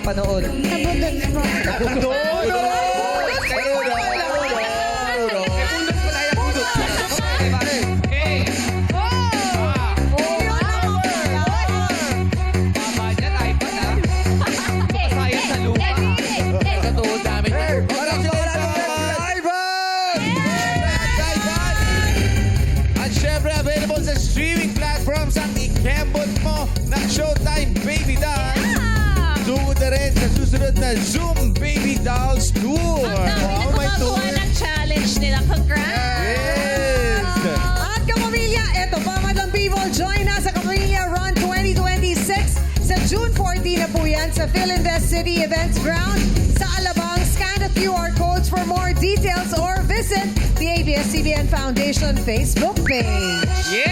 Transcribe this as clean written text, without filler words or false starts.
napanood? Nabudot po. At syempre, available sa streaming platforms ang ikembot mo na Showtime Baby Dolls. Tungod na rin sa susunod na Zoom Baby Dolls Tour. Ang dami na gumagawa ng challenge nila. Congrats! Yes! At kapamilya, eto pa Madam People, join us sa Kapamilya Run 2026 sa June 14 na po yan sa Philinvest City Events Ground sa Alabang. Scan the QR codes for more details or visit the ABS-CBN Foundation Facebook page. Yeah!